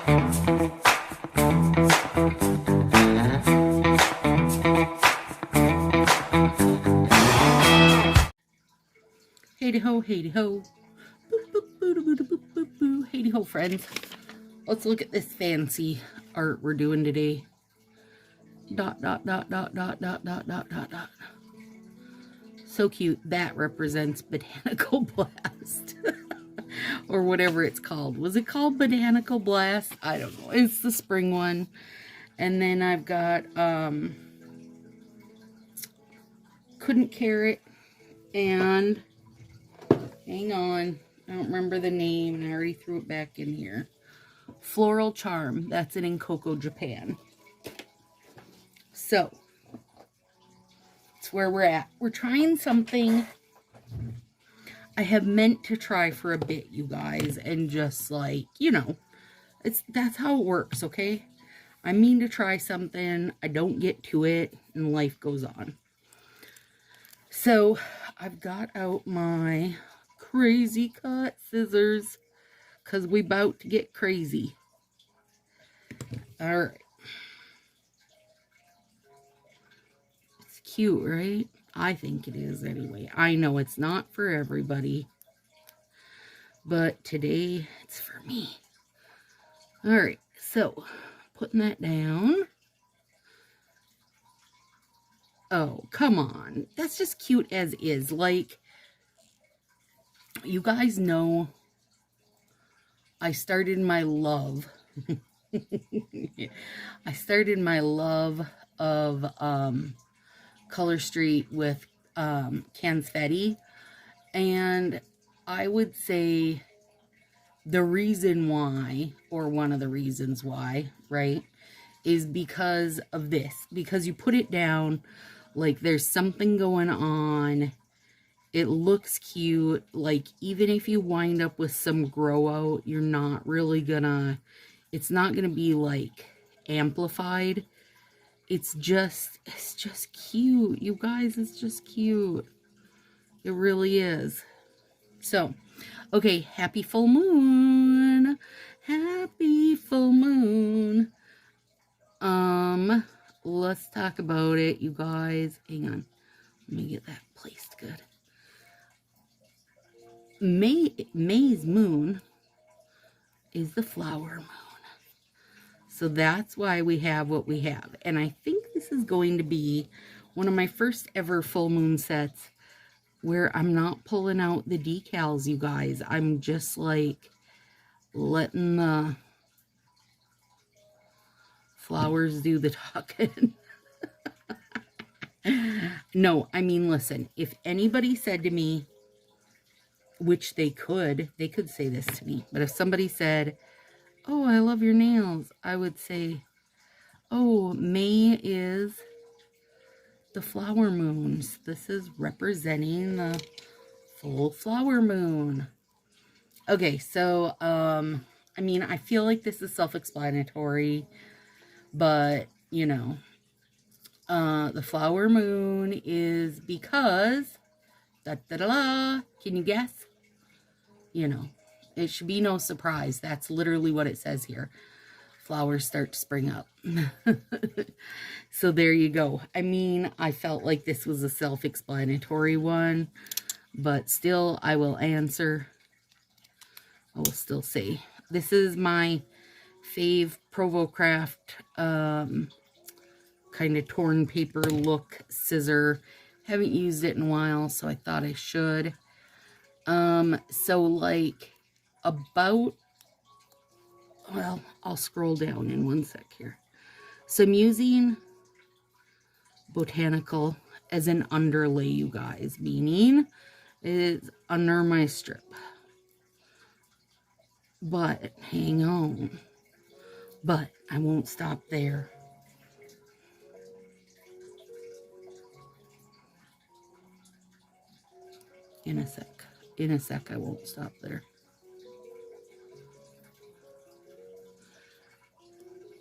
Hey ho, hey ho. Boop, boop, boo, boo, boo, boop, boo. Hey ho, friends. Let's look at this fancy art we're doing today. Dot, dot, dot, dot, dot, dot, dot, dot, dot, dot. So cute. That represents Botanical Blast. Or whatever it's called. Was it called Botanical Blast? I don't know. It's the spring one. And then I've got Couldn't Carrot and hang on. I don't remember the name and I already threw it back in here. Floral Charm. That's it in Cocoa, Japan. So, it's where we're at. We're trying something I have meant to try for a bit, you guys. And just like, you know, that's how it works, okay? I mean to try something. I don't get to it and life goes on. So, I've got out my crazy cut scissors because we about to get crazy. All right. It's cute, right? I think it is anyway. I know it's not for everybody, but today it's for me. All right. So, putting that down. Oh, come on. That's just cute as is. Like, you guys know I started my love. I started my love of Color Street with Confetti. And I would say the reason why, or one of the reasons why, right, is because of this. Because you put it down, like there's something going on. It looks cute. Like, even if you wind up with some grow out, you're not really gonna, it's not gonna be like amplified. It's just cute. You guys, it's just cute. It really is. So, okay, happy full moon. Happy full moon. Let's talk about it, you guys. Hang on. Let me get that placed good. May's moon is the flower moon. So that's why we have what we have. And I think this is going to be one of my first ever full moon sets where I'm not pulling out the decals, you guys. I'm just like letting the flowers do the talking. No, I mean, listen, if anybody said to me, which they could say this to me, but if somebody said, oh, I love your nails, I would say, oh, May is the flower moons. This is representing the full flower moon. Okay, so, I mean, I feel like this is self-explanatory, but, you know, the flower moon is because, da-da-da-da, can you guess? You know, it should be no surprise. That's literally what it says here. Flowers start to spring up. So there you go. I mean, I felt like this was a self-explanatory one, but still, I will answer. I will still say, this is my fave Provocraft kind of torn paper look scissor. Haven't used it in a while, so I thought I should. So like about, well, I'll scroll down in one sec here. So I'm using Botanical as an underlay, you guys, meaning it's under my strip. But hang on. But I won't stop there. In a sec, I won't stop there.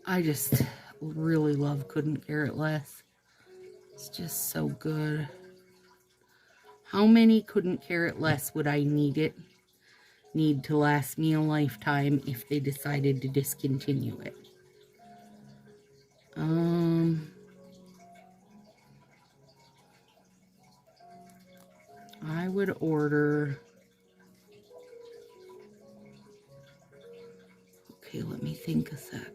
I just really love Couldn't Care Less. It's just so good. How many Couldn't Care Less would I need it need to last me a lifetime if they decided to discontinue it. I would order... Okay, let me think a sec.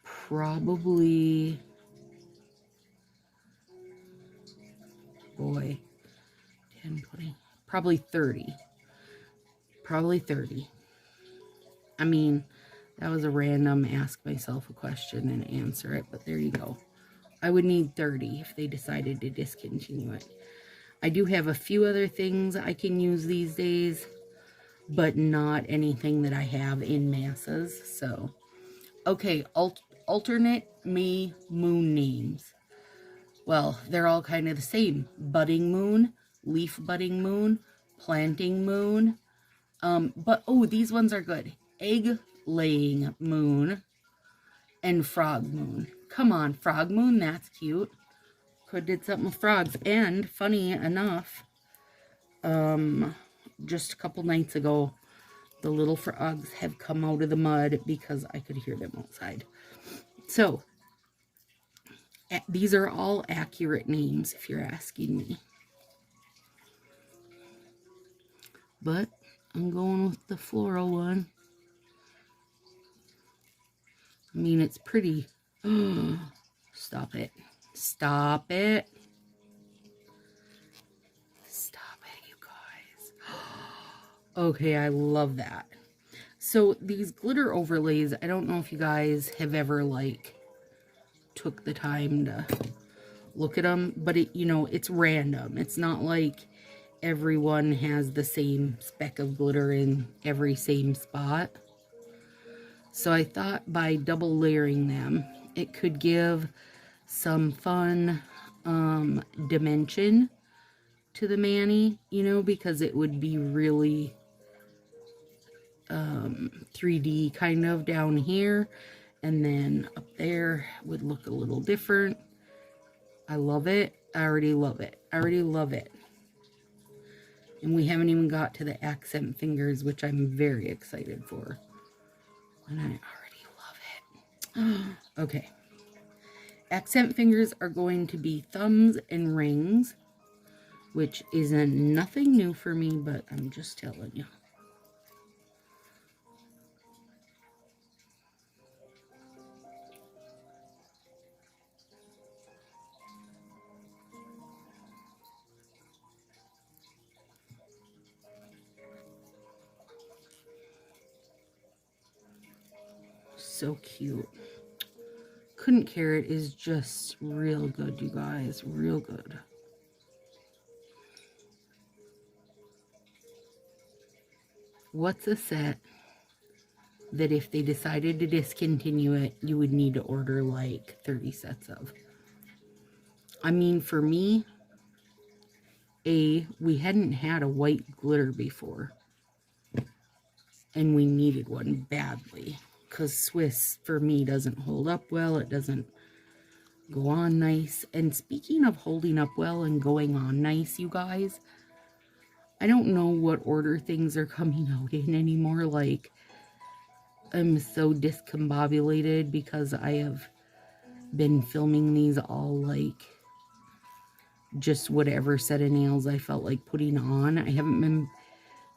Probably... Boy. 10, 20... Probably 30. Probably 30. I mean, that was a random ask myself a question and answer it, but there you go. I would need 30 if they decided to discontinue it. I do have a few other things I can use these days, but not anything that I have in masses. So, okay, alternate me moon names. Well, they're all kind of the same. Budding moon, leaf budding moon, planting moon. But, oh, these ones are good. Egg laying moon and frog moon. Come on, frog moon, that's cute. Could did something with frogs. And funny enough, just a couple nights ago, the little frogs have come out of the mud because I could hear them outside. So, these are all accurate names if you're asking me. But I'm going with the floral one. I mean, it's pretty. Stop it. Stop it. Stop it, you guys. Okay, I love that. So these glitter overlays, I don't know if you guys have ever like took the time to look at them, but it, you know, it's random. It's not like everyone has the same speck of glitter in every same spot. So I thought by double layering them, it could give some fun dimension to the mani, you know, because it would be really 3D kind of down here, and then up there would look a little different. I love it. I already love it. I already love it. And we haven't even got to the accent fingers, which I'm very excited for. And I already love it. Okay. Accent fingers are going to be thumbs and rings, which isn't nothing new for me, but I'm just telling you. So cute. Couldn't Carrot is just real good, you guys. Real good. What's a set that if they decided to discontinue it, you would need to order like 30 sets of? I mean, for me, we hadn't had a white glitter before. And we needed one badly. Because Swiss, for me, doesn't hold up well. It doesn't go on nice. And speaking of holding up well and going on nice, you guys, I don't know what order things are coming out in anymore. Like, I'm so discombobulated because I have been filming these all like just whatever set of nails I felt like putting on. I haven't been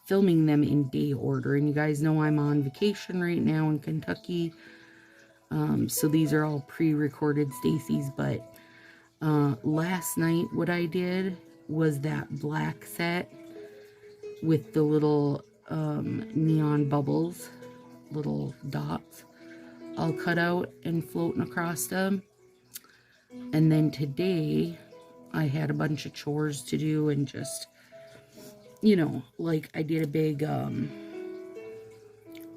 filming them in day order, and you guys know I'm on vacation right now in Kentucky, so these are all pre-recorded Stacy's. But last night what I did was that black set with the little neon bubbles, little dots all cut out and floating across them. And then today I had a bunch of chores to do and just, you know, like I did a big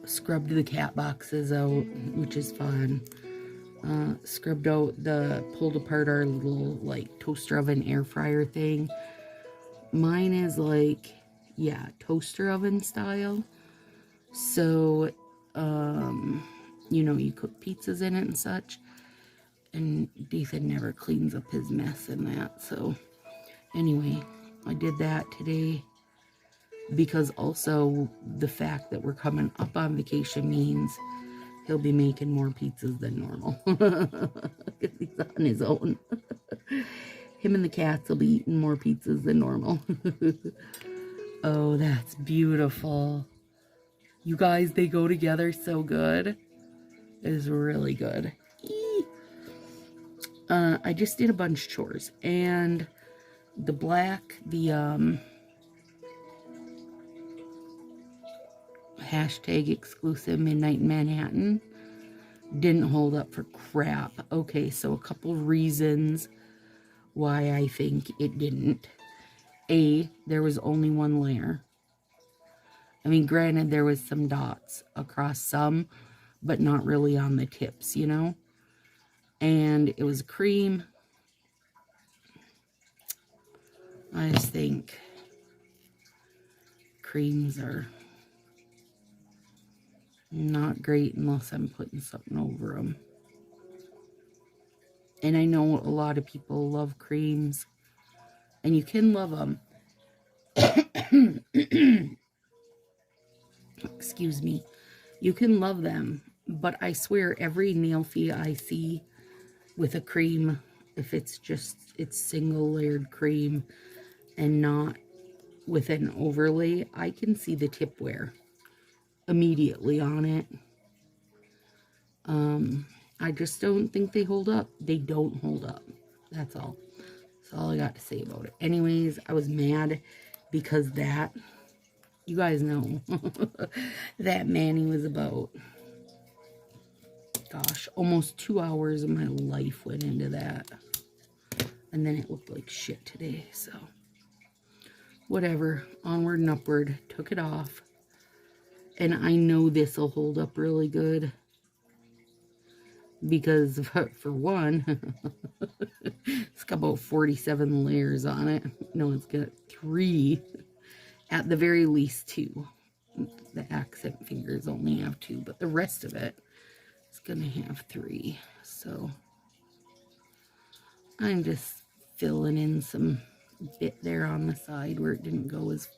scrubbed the cat boxes out, which is fun. Scrubbed out pulled apart our little like toaster oven air fryer thing. Mine is like, yeah, toaster oven style. So, you know, you cook pizzas in it and such. And Ethan never cleans up his mess in that. So, anyway, I did that today. because also the fact that we're coming up on vacation means he'll be making more pizzas than normal. Because he's on his own. Him and the cats will be eating more pizzas than normal. Oh, that's beautiful. You guys, they go together so good. It is really good. I just did a bunch of chores. And the hashtag exclusive Midnight in Manhattan didn't hold up for crap. Okay, so a couple reasons why I think it didn't. A, there was only one layer. I mean, granted, there was some dots across some, but not really on the tips, you know? And it was cream. I just think creams are not great unless I'm putting something over them. And I know a lot of people love creams, and you can love them. Excuse me. You can love them, but I swear every nail fee I see with a cream, if it's single layered cream and not with an overlay, I can see the tip wear immediately on it. I just don't think they hold up. They don't hold up. That's all. That's all I got to say about it. Anyways, I was mad because that, you guys know, that Manny was about, gosh, almost 2 hours of my life went into that. And then it looked like shit today, so whatever. Onward and upward. Took it off. And I know this will hold up really good. Because, for one, it's got about 47 layers on it. No, it's got 3. At the very least 2. The accent fingers only have 2, but the rest of it is going to have 3. So, I'm just filling in some bit there on the side where it didn't go as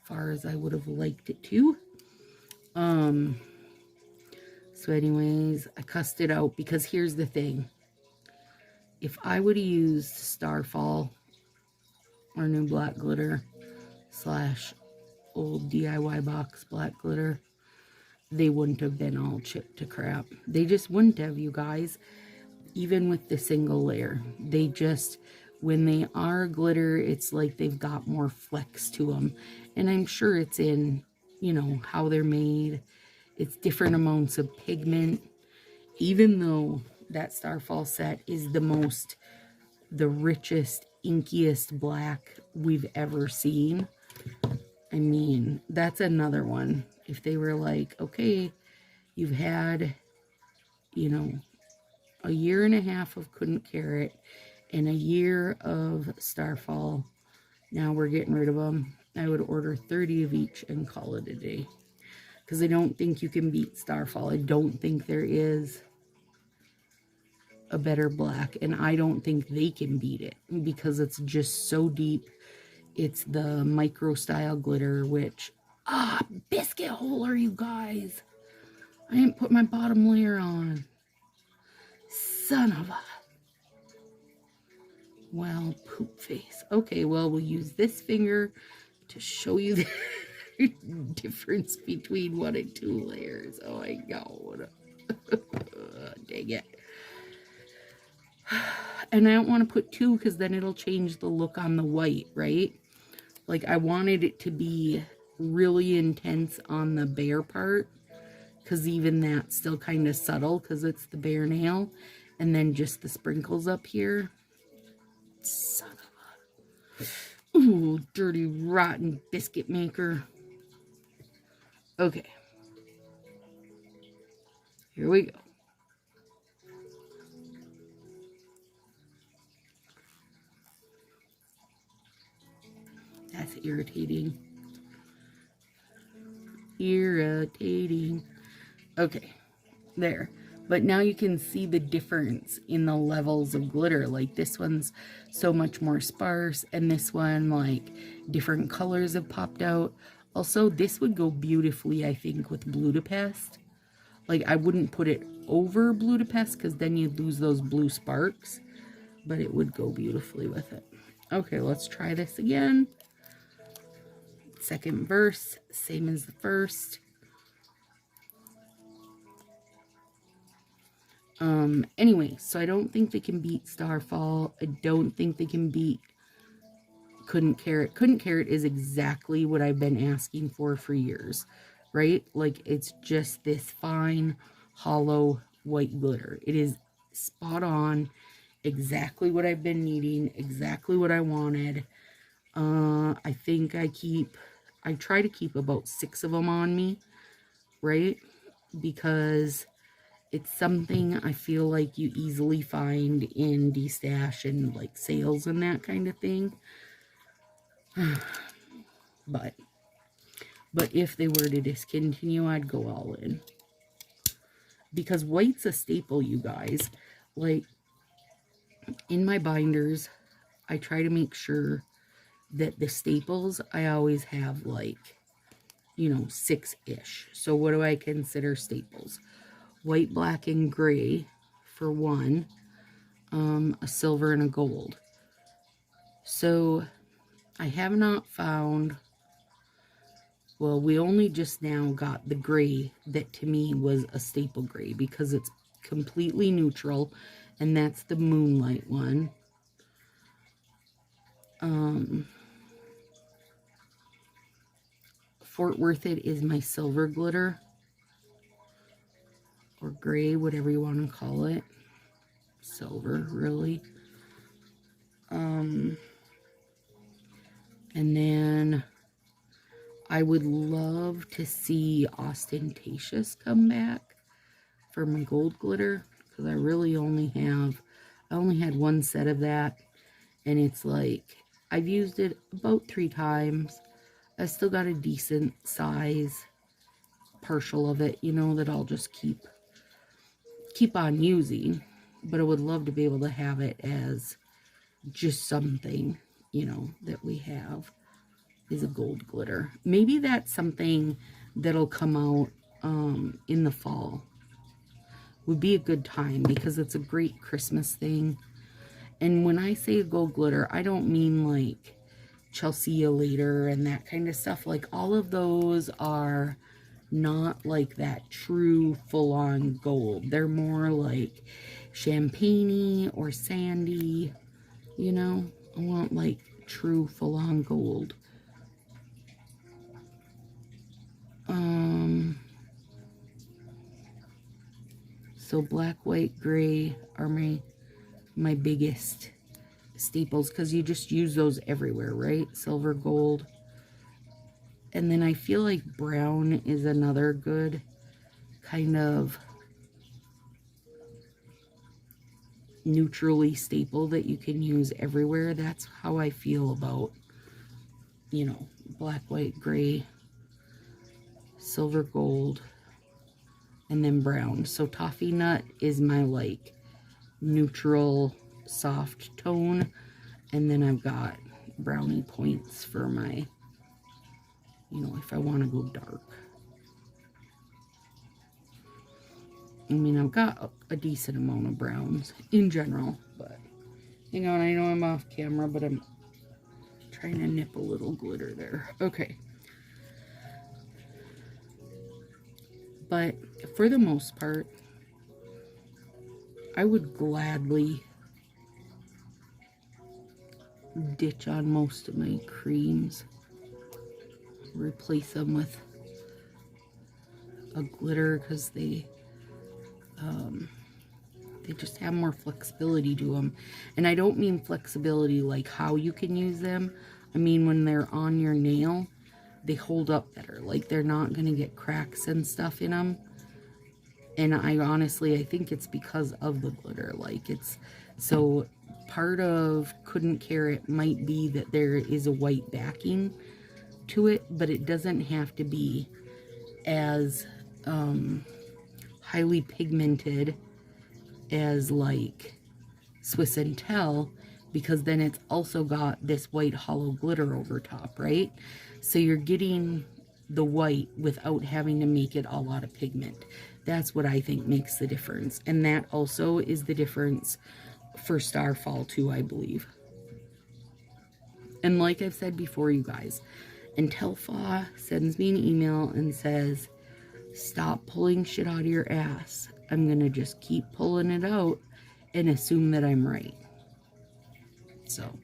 far as I would have liked it to. So anyways, I cussed it out because here's the thing. If I would have used Starfall or new black glitter / old DIY box black glitter, they wouldn't have been all chipped to crap. They just wouldn't have, you guys. Even with the single layer, they just, when they are glitter, it's like they've got more flex to them. And I'm sure it's in, you know, how they're made. It's different amounts of pigment. Even though that Starfall set is the richest, inkiest black we've ever seen. I mean, that's another one. If they were like, okay, you've had, you know, a year and a half of Couldn't Carrot and a year of Starfall. Now we're getting rid of them. I would order 30 of each and call it a day. Because I don't think you can beat Starfall. I don't think there is a better black. And I don't think they can beat it. Because it's just so deep. It's the micro style glitter, which... biscuit holder, you guys. I didn't put my bottom layer on. Son of a... Well, poop face. Okay, well, we'll use this finger to show you the difference between 1 and 2 layers. Oh my god. Dang it. And I don't want to put 2 because then it'll change the look on the white, right? Like, I wanted it to be really intense on the bare part. Because even that's still kind of subtle because it's the bare nail. And then just the sprinkles up here. Son of a... Ooh, dirty, rotten biscuit maker. Okay. Here we go. That's irritating. Irritating. Okay. There. But now you can see the difference in the levels of glitter. Like this one's so much more sparse, and this one, like, different colors have popped out. Also, this would go beautifully, I think, with Budapest. Like, I wouldn't put it over Budapest because then you'd lose those blue sparks, but it would go beautifully with it. Okay, let's try this again. Second verse, same as the first. Anyway, so I don't think they can beat Starfall. I don't think they can beat Couldn't Carrot. Couldn't Carrot is exactly what I've been asking for years, right? Like, it's just this fine, hollow, white glitter. It is spot on, exactly what I've been needing, exactly what I wanted. I think I try to keep about 6 of them on me, right? Because it's something I feel like you easily find in D-Stash and like sales and that kind of thing. But if they were to discontinue, I'd go all in. Because white's a staple, you guys. Like, in my binders, I try to make sure that the staples, I always have, like, you know, 6-ish. So what do I consider staples? White, black, and gray for one, a silver and a gold. So I have not found, well, we only just now got the gray that to me was a staple gray because it's completely neutral, and that's the Moonlight one. Fort Worth It is my silver glitter, or gray, whatever you want to call it. Silver, really. And then I would love to see Ostentatious come back for my gold glitter, because I really only had one set of that, and it's like, I've used it about 3 times. I still got a decent size partial of it, you know, that I'll just keep on using, but I would love to be able to have it as just something, you know, that we have is a gold glitter. Maybe that's something that'll come out in the fall. Would be a good time because it's a great Christmas thing. And when I say a gold glitter, I don't mean like Chelsea later and that kind of stuff. Like, all of those are not like that true full-on gold. They're more like champagne-y or sandy, you know. I want like true full-on gold. So black, white, gray are my biggest staples, because you just use those everywhere, right? Silver, gold. And then I feel like brown is another good kind of neutrally staple that you can use everywhere. That's how I feel about, you know, black, white, gray, silver, gold, and then brown. So toffee nut is my like neutral soft tone, and then I've got brownie points for my, you know, if I want to go dark. I mean, I've got a decent amount of browns in general, but hang on, I know I'm off camera, but I'm trying to nip a little glitter there. Okay. But for the most part, I would gladly ditch on most of my creams, replace them with a glitter, because they just have more flexibility to them. And I don't mean flexibility like how you can use them. I mean when they're on your nail, they hold up better. Like, they're not going to get cracks and stuff in them. And I think it's because of the glitter. Like, it's, so part of Couldn't Carrot might be that there is a white backing to it, but it doesn't have to be as highly pigmented as like Swiss and Tell, because then it's also got this white hollow glitter over top, right? So you're getting the white without having to make it all out of pigment. That's what I think makes the difference. And that also is the difference for Starfall too, I believe. And like I've said before, you guys, until Fa sends me an email and says, stop pulling shit out of your ass, I'm going to just keep pulling it out and assume that I'm right. So,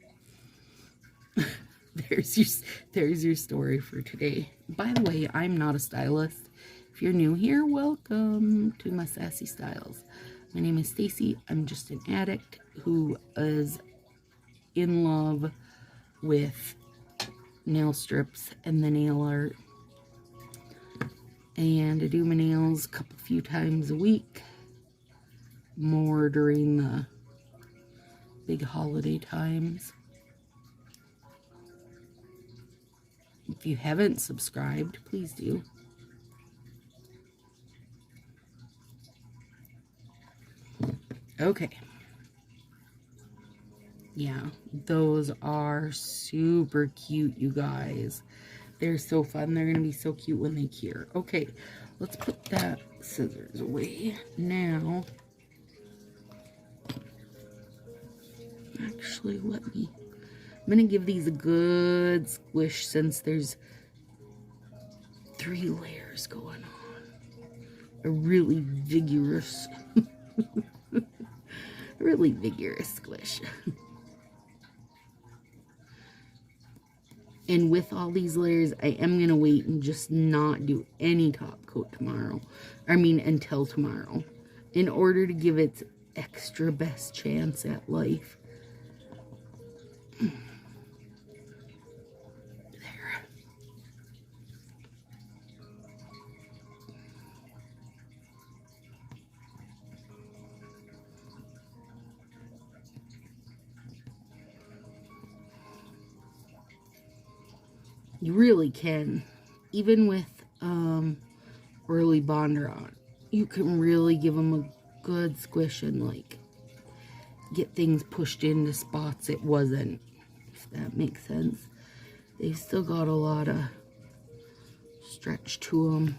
there's your story for today. By the way, I'm not a stylist. If you're new here, welcome to my Sassy Styles. My name is Stacy. I'm just an addict who is in love with nail strips and the nail art. And I do my nails a few times a week. More during the big holiday times. If you haven't subscribed, please do. Okay. Yeah, those are super cute, you guys. They're so fun. They're going to be so cute when they cure. Okay, let's put that scissors away. Now, actually, I'm going to give these a good squish since there's 3 layers going on. A really vigorous, really vigorous squish. And with all these layers, I am going to wait and just not do any top coat tomorrow. I mean, until tomorrow. In order to give it extra best chance at life. There. You really can, even with early bonder on, you can really give them a good squish and like get things pushed into spots it wasn't, if that makes sense. They've still got a lot of stretch to them.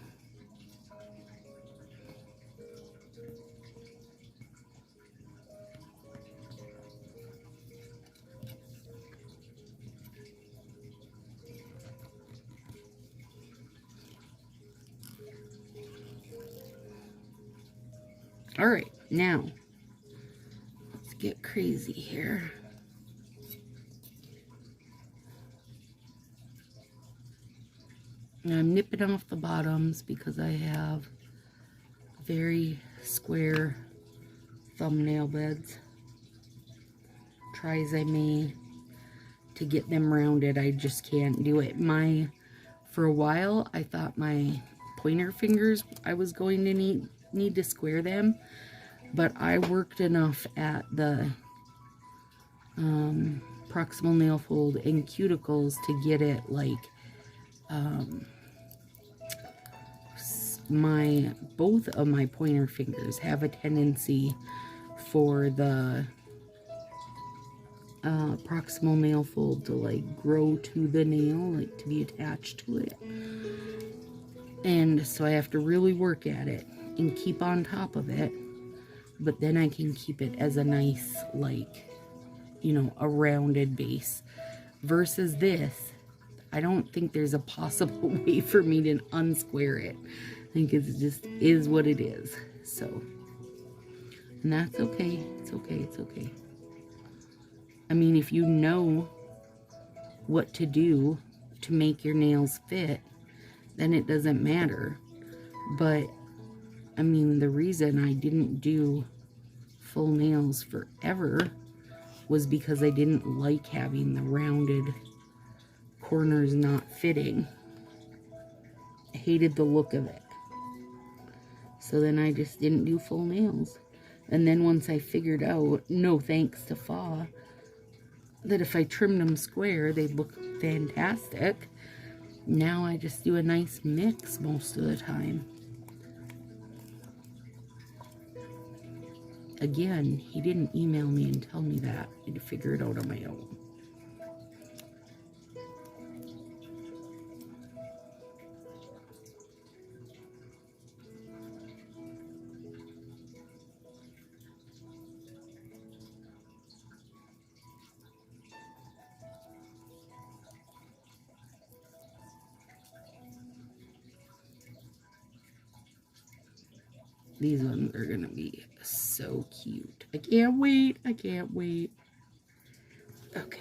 All right, now let's get crazy here. And I'm nipping off the bottoms because I have very square thumbnail beds. Try as I may to get them rounded, I just can't do it. For a while, I thought my pointer fingers, I was going to need to square them, but I worked enough at the proximal nail fold and cuticles to get it like both of my pointer fingers have a tendency for the proximal nail fold to like grow to the nail, like to be attached to it. And so I have to really work at it and keep on top of it, but then I can keep it as a nice, like, you know, a rounded base. Versus this, I don't think there's a possible way for me to unsquare it. I think it just is what it is. So, and that's okay. It's okay. It's okay. I mean, if you know what to do to make your nails fit, then it doesn't matter. But I mean, the reason I didn't do full nails forever was because I didn't like having the rounded corners not fitting. I hated the look of it. So then I just didn't do full nails. And then once I figured out, no thanks to Fa, that if I trimmed them square, they'd look fantastic. Now I just do a nice mix most of the time. again, he didn't email me and tell me that. I had to figure it out on my own. These ones are gonna be so cute. I can't wait. I can't wait. Okay.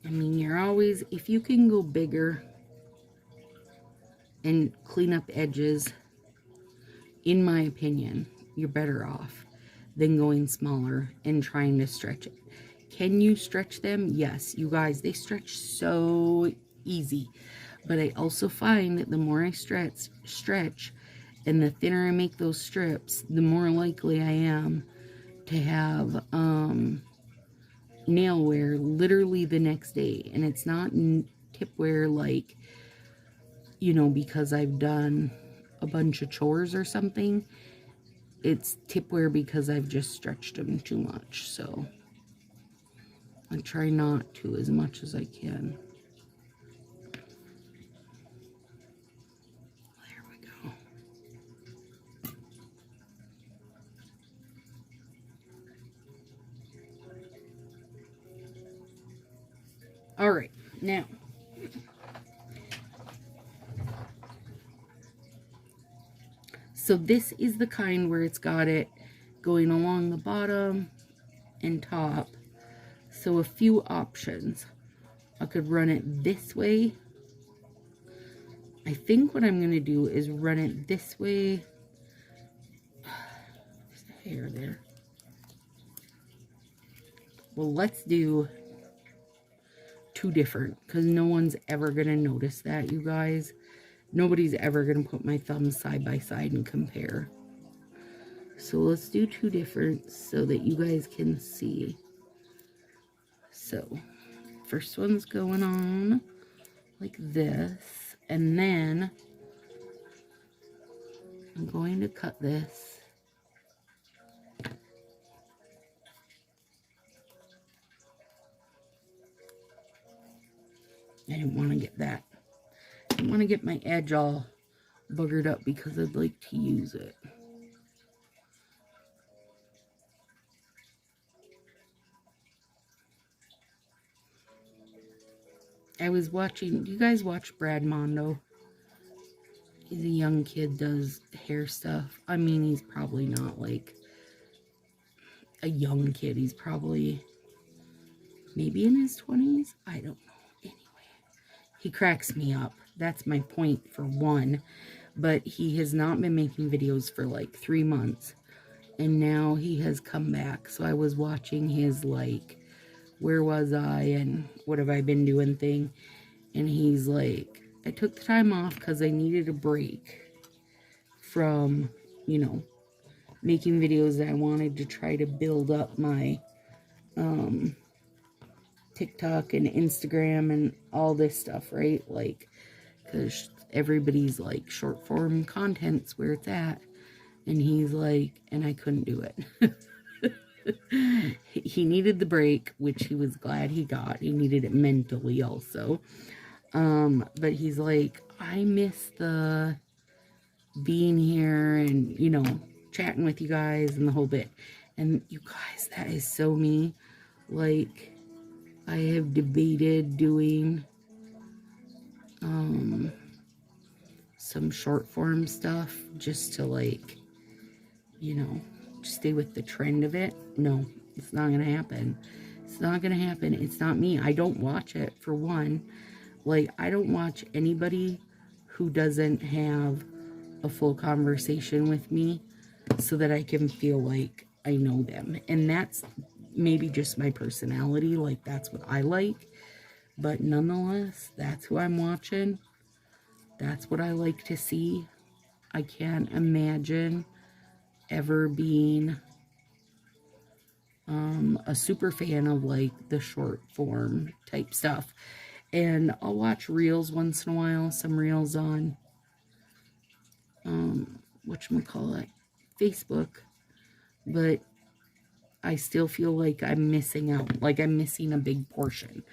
I mean, you're always, if you can go bigger and clean up edges, in my opinion, you're better off than going smaller and trying to stretch it. Can you stretch them? Yes, you guys, they stretch so easy. But I also find that the more I stretch and the thinner I make those strips, the more likely I am to have nail wear literally the next day. And it's not tip wear like, you know, because I've done a bunch of chores or something. It's tip wear because I've just stretched them too much. So I try not to as much as I can. There we go. All right, now so this is the kind where it's got it going along the bottom and top. So a few options. I could run it this way. I think what I'm going to do is run it this way. There's a hair there. Well, let's do two different, because no one's ever going to notice that, you guys. Nobody's ever going to put my thumbs side by side and compare. So let's do two different so that you guys can see. So first one's going on like this, and then I'm going to cut this. I didn't want to get that. I didn't want to get my edge all buggered up because I'd like to use it. I was watching, do you guys watch Brad Mondo? He's a young kid, does hair stuff. I mean, he's probably not like a young kid. He's probably maybe in his 20s. I don't know. Anyway, he cracks me up. That's my point for one. But he has not been making videos for like 3 months. And now he has come back. So I was watching his like, where was I and what have I been doing thing. And he's like, I took the time off because I needed a break from, you know, making videos that I wanted to try to build up my TikTok and Instagram and all this stuff, right? Like, because everybody's like short form content's where it's at. And he's like, and I couldn't do it. He needed the break, which he was glad he got. He needed it mentally also. But he's like, I miss the being here and, you know, chatting with you guys and the whole bit. And you guys, that is so me. Like, I have debated doing some short form stuff just to, like, you know, stay with the trend of it. No, it's not gonna happen. It's not gonna happen. It's not me. I don't watch it, for one. Like, I don't watch anybody who doesn't have a full conversation with me so that I can feel like I know them. And that's maybe just my personality. Like, that's what I like. But nonetheless, that's who I'm watching. That's what I like to see. I can't imagine ever been a super fan of like the short form type stuff. And I'll watch reels once in a while, some reels on whatchamacallit, Facebook, but I still feel like I'm missing out, like I'm missing a big portion.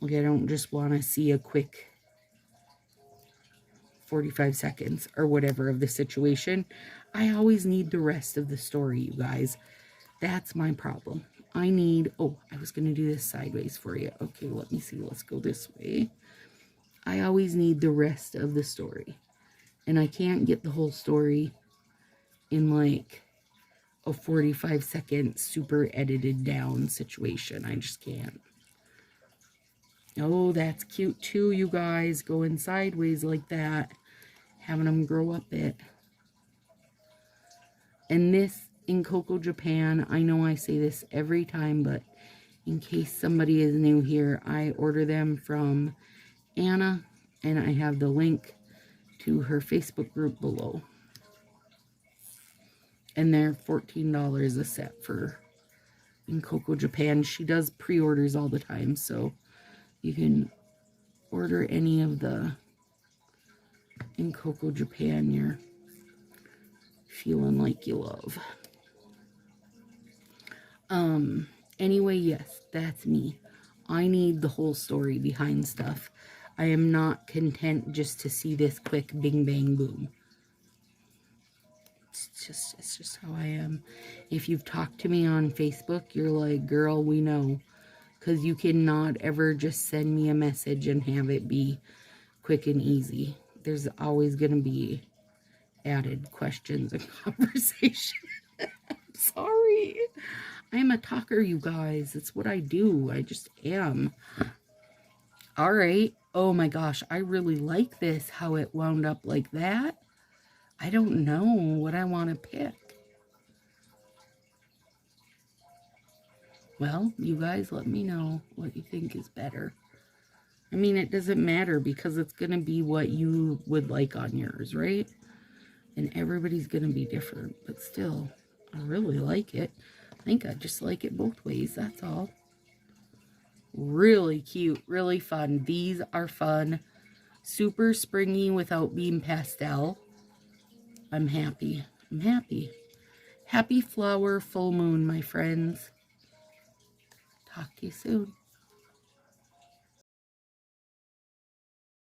Like I don't just want to see a quick 45 seconds or whatever of the situation. I always need the rest of the story, you guys. That's my problem. I need, oh, I was going to do this sideways for you. Okay, let me see. Let's go this way. I always need the rest of the story. And I can't get the whole story in like a 45-second super edited down situation. I just can't. Oh, that's cute too, you guys. Going sideways like that. Having them grow up it. And this in Coco Japan, I know I say this every time, but in case somebody is new here, I order them from Anna, and I have the link to her Facebook group below. And they're $14 a set for in Coco Japan. She does pre-orders all the time, so you can order any of the in Coco Japan you're feeling like you love. Anyway, yes, that's me. I need the whole story behind stuff. I am not content just to see this quick bing bang boom. It's just how I am. If you've talked to me on Facebook, you're like, girl, we know. Because you cannot ever just send me a message and have it be quick and easy. There's always going to be added questions and conversation. I'm sorry. I'm a talker, you guys. It's what I do. I just am. All right. Oh my gosh. I really like this, how it wound up like that. I don't know what I want to pick. Well, you guys let me know what you think is better. I mean, it doesn't matter because it's going to be what you would like on yours, right? And everybody's going to be different. But still, I really like it. I think I just like it both ways, that's all. Really cute, really fun. These are fun. Super springy without being pastel. I'm happy. I'm happy. Happy flower full moon, my friends. Talk to you soon.